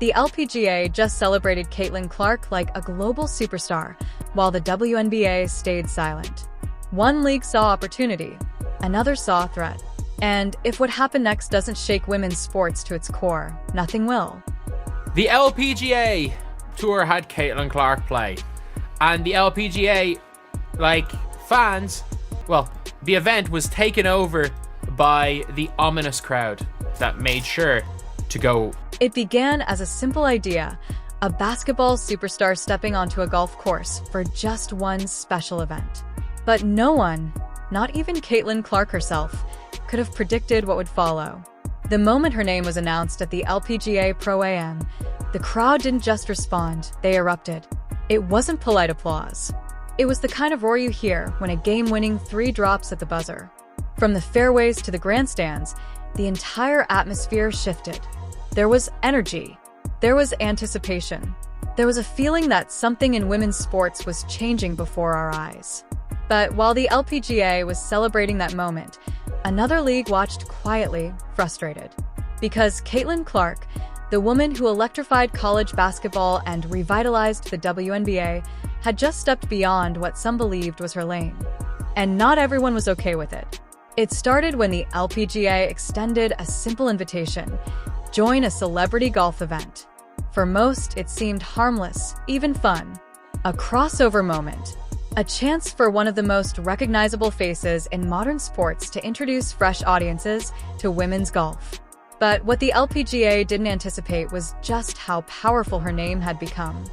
The LPGA just celebrated Caitlin Clark like a global superstar, while the WNBA stayed silent. One league saw opportunity, another saw a threat. And if what happened next doesn't shake women's sports to its core, nothing will. The LPGA Tour had Caitlin Clark play. And the LPGA, fans, the event was taken over by the ominous crowd that made sure to go. It began as a simple idea, a basketball superstar stepping onto a golf course for just one special event. But no one, not even Caitlin Clark herself, could have predicted what would follow. The moment her name was announced at the LPGA Pro-Am, the crowd didn't just respond, they erupted. It wasn't polite applause. It was the kind of roar you hear when a game-winning 3 drops at the buzzer. From the fairways to the grandstands, the entire atmosphere shifted. There was energy. There was anticipation. There was a feeling that something in women's sports was changing before our eyes. But while the LPGA was celebrating that moment, another league watched quietly, frustrated. Because Caitlin Clark, the woman who electrified college basketball and revitalized the WNBA, had just stepped beyond what some believed was her lane. And not everyone was okay with it. It started when the LPGA extended a simple invitation: join a celebrity golf event. For most, it seemed harmless, even fun. A crossover moment. A chance for one of the most recognizable faces in modern sports to introduce fresh audiences to women's golf. But what the LPGA didn't anticipate was just how powerful her name had become.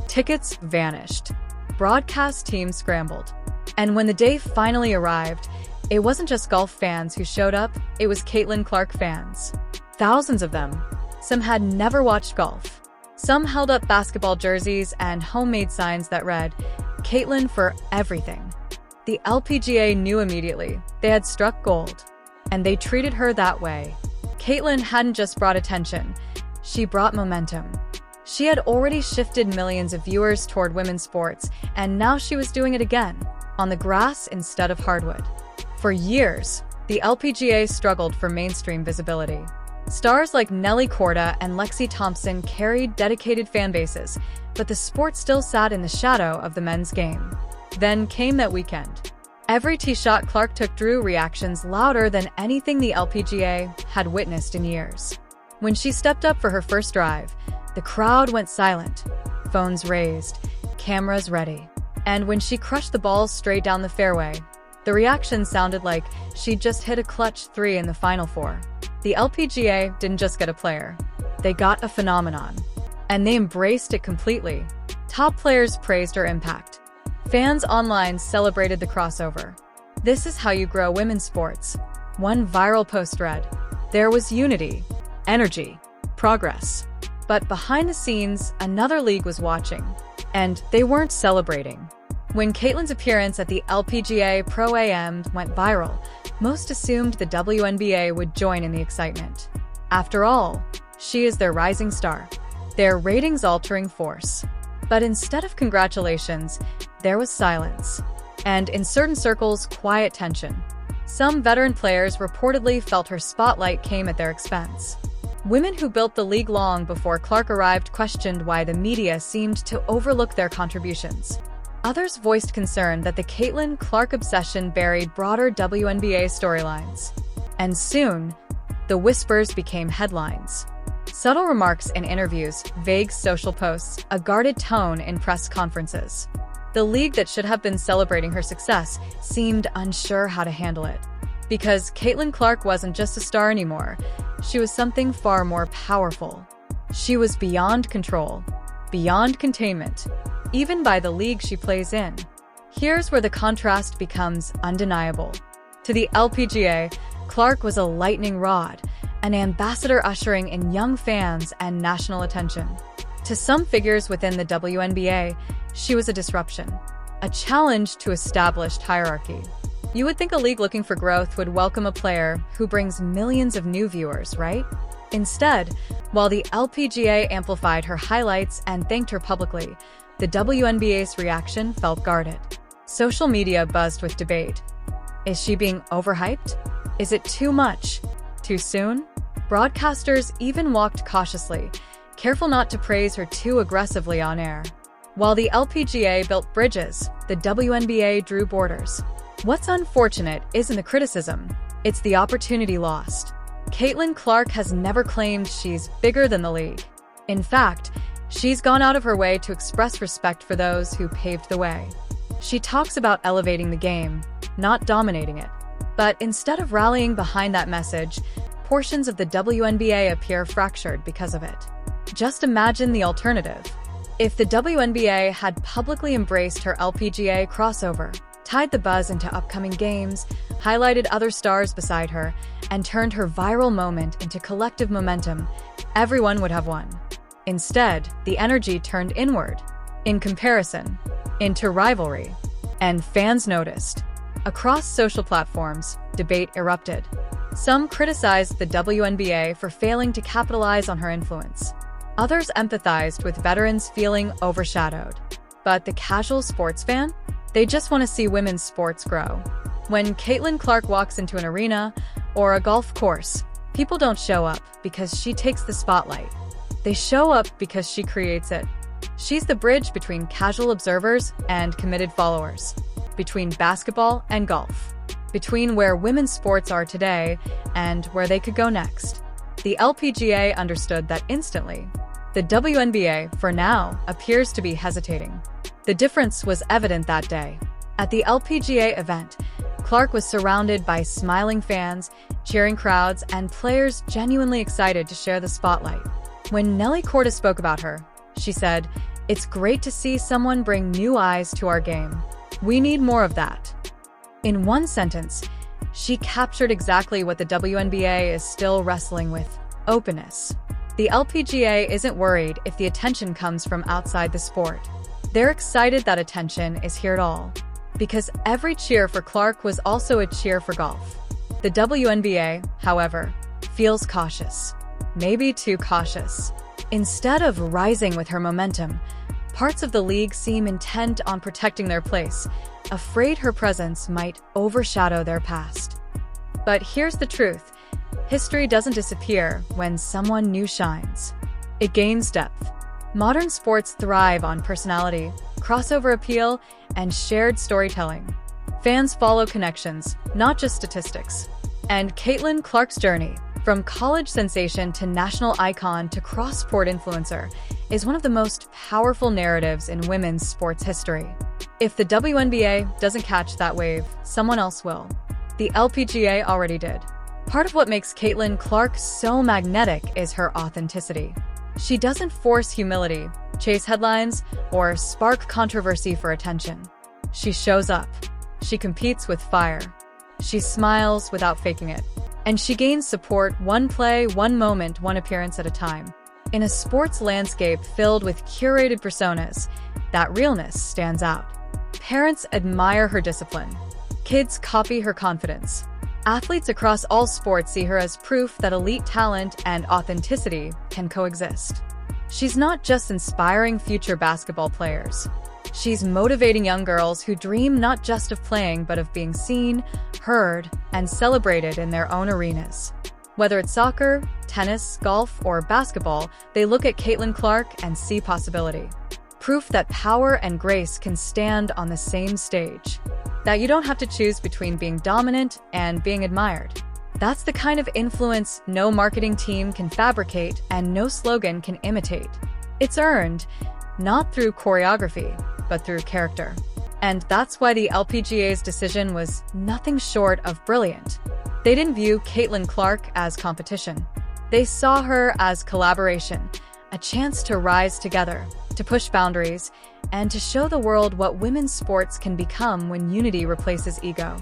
Tickets vanished. Broadcast teams scrambled. And when the day finally arrived, it wasn't just golf fans who showed up, it was Caitlin Clark fans. Thousands of them. Some had never watched golf. Some held up basketball jerseys and homemade signs that read, "Caitlin for everything." The LPGA knew immediately they had struck gold, and they treated her that way. Caitlin hadn't just brought attention, she brought momentum. She had already shifted millions of viewers toward women's sports, and now she was doing it again, on the grass instead of hardwood. For years, the LPGA struggled for mainstream visibility. Stars like Nelly Korda and Lexi Thompson carried dedicated fan bases, but the sport still sat in the shadow of the men's game. Then came that weekend. Every tee shot Clark took drew reactions louder than anything the LPGA had witnessed in years. When she stepped up for her first drive, the crowd went silent, phones raised, cameras ready. And when she crushed the ball straight down the fairway, the reaction sounded like she'd just hit a clutch 3 in the Final Four. The LPGA didn't just get a player, they got a phenomenon. And they embraced it completely. Top players praised her impact. Fans online celebrated the crossover. This is how you grow women's sports. One viral post read, "There was unity, energy, progress." But behind the scenes, another league was watching. And they weren't celebrating. When Caitlin's appearance at the LPGA Pro-Am went viral, most assumed the WNBA would join in the excitement. After all, she is their rising star, their ratings-altering force. But instead of congratulations, there was silence. And in certain circles, quiet tension. Some veteran players reportedly felt her spotlight came at their expense. Women who built the league long before Clark arrived questioned why the media seemed to overlook their contributions. Others voiced concern that the Caitlin Clark obsession buried broader WNBA storylines. And soon, the whispers became headlines. Subtle remarks in interviews, vague social posts, a guarded tone in press conferences. The league that should have been celebrating her success seemed unsure how to handle it. Because Caitlin Clark wasn't just a star anymore, she was something far more powerful. She was beyond control, beyond containment, even by the league she plays in. Here's where the contrast becomes undeniable. To the LPGA, Clark was a lightning rod, an ambassador ushering in young fans and national attention. To some figures within the WNBA, she was a disruption, a challenge to established hierarchy. You would think a league looking for growth would welcome a player who brings millions of new viewers, right? Instead, while the LPGA amplified her highlights and thanked her publicly, the WNBA's reaction felt guarded. Social media buzzed with debate. Is she being overhyped? Is it too much? Too soon? Broadcasters even walked cautiously, careful not to praise her too aggressively on air. While the LPGA built bridges, the WNBA drew borders. What's unfortunate isn't the criticism, it's the opportunity lost. Caitlin Clark has never claimed she's bigger than the league. In fact, she's gone out of her way to express respect for those who paved the way. She talks about elevating the game, not dominating it. But instead of rallying behind that message, portions of the WNBA appear fractured because of it. Just imagine the alternative. If the WNBA had publicly embraced her LPGA crossover, tied the buzz into upcoming games, highlighted other stars beside her, and turned her viral moment into collective momentum, everyone would have won. Instead, the energy turned inward, in comparison, into rivalry, and fans noticed. Across social platforms, debate erupted. Some criticized the WNBA for failing to capitalize on her influence. Others empathized with veterans feeling overshadowed. But the casual sports fan? They just want to see women's sports grow. When Caitlin Clark walks into an arena or a golf course, people don't show up because she takes the spotlight. They show up because she creates it. She's the bridge between casual observers and committed followers, between basketball and golf, between where women's sports are today and where they could go next. The LPGA understood that instantly. The WNBA, for now, appears to be hesitating. The difference was evident that day. At the LPGA event, Clark was surrounded by smiling fans, cheering crowds, and players genuinely excited to share the spotlight. When Nelly Corda spoke about her, she said, "It's great to see someone bring new eyes to our game. We need more of that." In one sentence, she captured exactly what the WNBA is still wrestling with: openness. The LPGA isn't worried if the attention comes from outside the sport. They're excited that attention is here at all. Because every cheer for Clark was also a cheer for golf. The WNBA, however, feels cautious. Maybe too cautious. Instead of rising with her momentum, parts of the league seem intent on protecting their place, afraid her presence might overshadow their past. But here's the truth. History doesn't disappear when someone new shines. It gains depth. Modern sports thrive on personality, crossover appeal, and shared storytelling. Fans follow connections, not just statistics. And Caitlin Clark's journey, from college sensation to national icon to cross-sport influencer, is one of the most powerful narratives in women's sports history. If the WNBA doesn't catch that wave, someone else will. The LPGA already did. Part of what makes Caitlin Clark so magnetic is her authenticity. She doesn't force humility, chase headlines, or spark controversy for attention. She shows up. She competes with fire. She smiles without faking it. And she gains support one play, one moment, one appearance at a time. In a sports landscape filled with curated personas, that realness stands out. Parents admire her discipline. Kids copy her confidence. Athletes across all sports see her as proof that elite talent and authenticity can coexist. She's not just inspiring future basketball players. She's motivating young girls who dream not just of playing but of being seen, heard, and celebrated in their own arenas. Whether it's soccer, tennis, golf, or basketball, they look at Caitlin Clark and see possibility. Proof that power and grace can stand on the same stage. That you don't have to choose between being dominant and being admired. That's the kind of influence no marketing team can fabricate and no slogan can imitate. It's earned, not through choreography, but through character. And that's why the LPGA's decision was nothing short of brilliant. They didn't view Caitlin Clark as competition. They saw her as collaboration, a chance to rise together, to push boundaries, and to show the world what women's sports can become when unity replaces ego.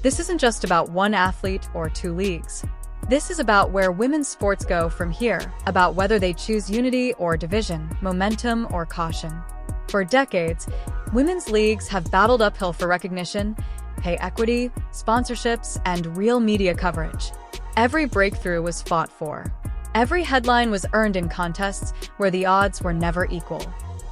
This isn't just about one athlete or two leagues. This is about where women's sports go from here, about whether they choose unity or division, momentum or caution. For decades, women's leagues have battled uphill for recognition, pay equity, sponsorships, and real media coverage. Every breakthrough was fought for. Every headline was earned in contests where the odds were never equal.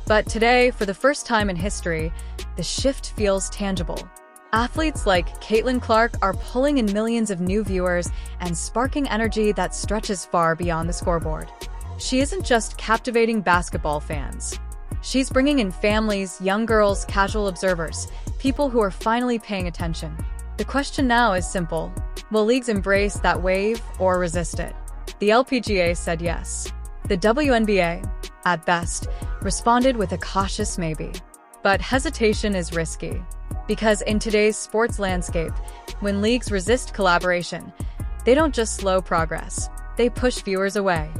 But today, for the first time in history, the shift feels tangible. Athletes like Caitlin Clark are pulling in millions of new viewers and sparking energy that stretches far beyond the scoreboard. She isn't just captivating basketball fans. She's bringing in families, young girls, casual observers, people who are finally paying attention. The question now is simple. Will leagues embrace that wave or resist it? The LPGA said yes. The WNBA, at best, responded with a cautious maybe. But hesitation is risky. Because in today's sports landscape, when leagues resist collaboration, they don't just slow progress, they push viewers away.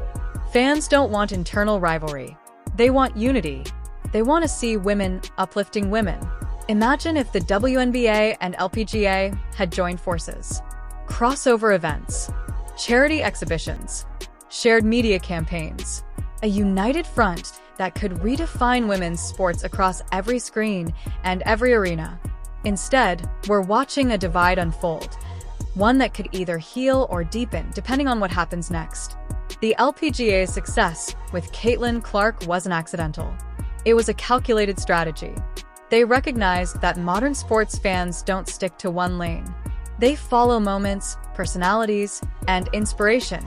Fans don't want internal rivalry. They want unity. They want to see women uplifting women. Imagine if the WNBA and LPGA had joined forces. Crossover events, charity exhibitions, shared media campaigns, a united front that could redefine women's sports across every screen and every arena. Instead, we're watching a divide unfold, one that could either heal or deepen depending on what happens next. The LPGA's success with Caitlin Clark wasn't accidental. It was a calculated strategy. They recognized that modern sports fans don't stick to one lane. They follow moments, personalities, and inspiration,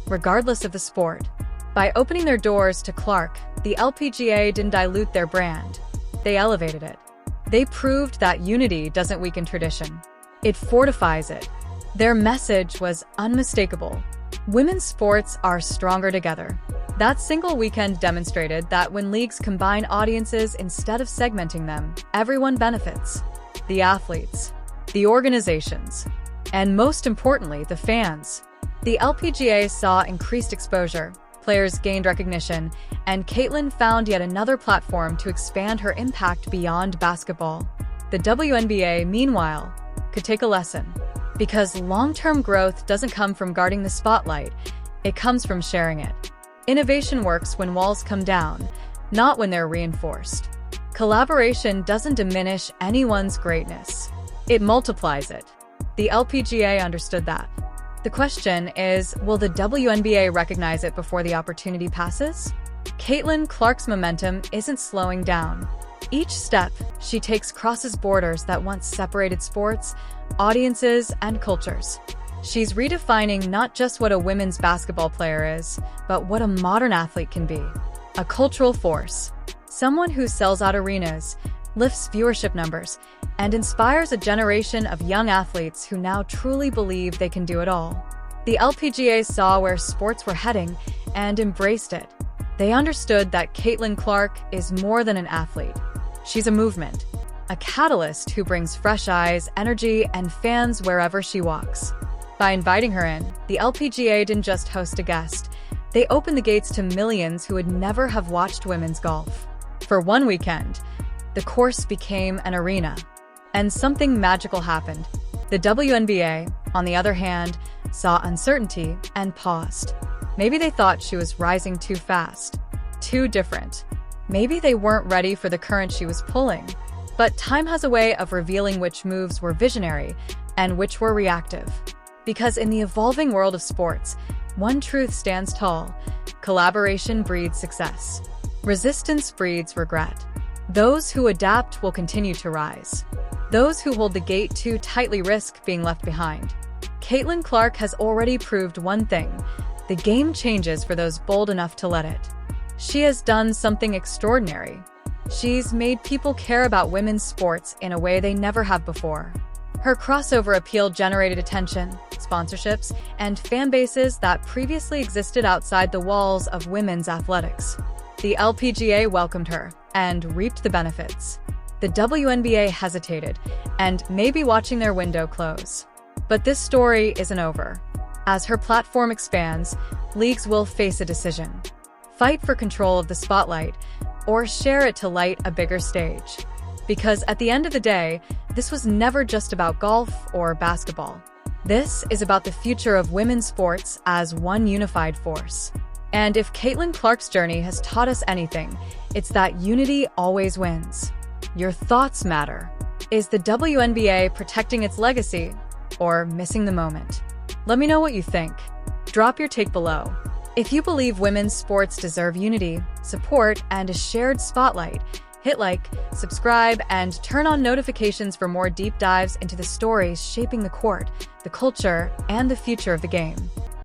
regardless of the sport. By opening their doors to Clark, the LPGA didn't dilute their brand. They elevated it. They proved that unity doesn't weaken tradition. It fortifies it. Their message was unmistakable. Women's sports are stronger together. That single weekend demonstrated that when leagues combine audiences instead of segmenting them, everyone benefits. The athletes, the organizations, and most importantly, the fans. The LPGA saw increased exposure, players gained recognition, and Caitlin found yet another platform to expand her impact beyond basketball. The WNBA, meanwhile, could take a lesson. Because long-term growth doesn't come from guarding the spotlight, it comes from sharing it. Innovation works when walls come down, not when they're reinforced. Collaboration doesn't diminish anyone's greatness. It multiplies it. The LPGA understood that. The question is, will the WNBA recognize it before the opportunity passes? Caitlin Clark's momentum isn't slowing down. Each step she takes crosses borders that once separated sports, audiences, and cultures. She's redefining not just what a women's basketball player is, but what a modern athlete can be. A cultural force. Someone who sells out arenas, lifts viewership numbers, and inspires a generation of young athletes who now truly believe they can do it all. The LPGA saw where sports were heading and embraced it. They understood that Caitlin Clark is more than an athlete. She's a movement, a catalyst who brings fresh eyes, energy, and fans wherever she walks. By inviting her in, the LPGA didn't just host a guest. They opened the gates to millions who would never have watched women's golf. For one weekend, the course became an arena. And something magical happened. The WNBA, on the other hand, saw uncertainty and paused. Maybe they thought she was rising too fast, too different. Maybe they weren't ready for the current she was pulling. But time has a way of revealing which moves were visionary and which were reactive. Because in the evolving world of sports, one truth stands tall: collaboration breeds success. Resistance breeds regret. Those who adapt will continue to rise. Those who hold the gate too tightly risk being left behind. Caitlin Clark has already proved one thing: the game changes for those bold enough to let it. She has done something extraordinary. She's made people care about women's sports in a way they never have before. Her crossover appeal generated attention, sponsorships, and fan bases that previously existed outside the walls of women's athletics. The LPGA welcomed her and reaped the benefits. The WNBA hesitated and may be watching their window close. But this story isn't over. As her platform expands, leagues will face a decision: fight for control of the spotlight, or share it to light a bigger stage. Because at the end of the day, this was never just about golf or basketball. This is about the future of women's sports as one unified force. And if Caitlin Clark's journey has taught us anything, it's that unity always wins. Your thoughts matter. Is the WNBA protecting its legacy or missing the moment? Let me know what you think. Drop your take below. If you believe women's sports deserve unity, support, and a shared spotlight, hit like, subscribe, and turn on notifications for more deep dives into the stories shaping the court, the culture, and the future of the game.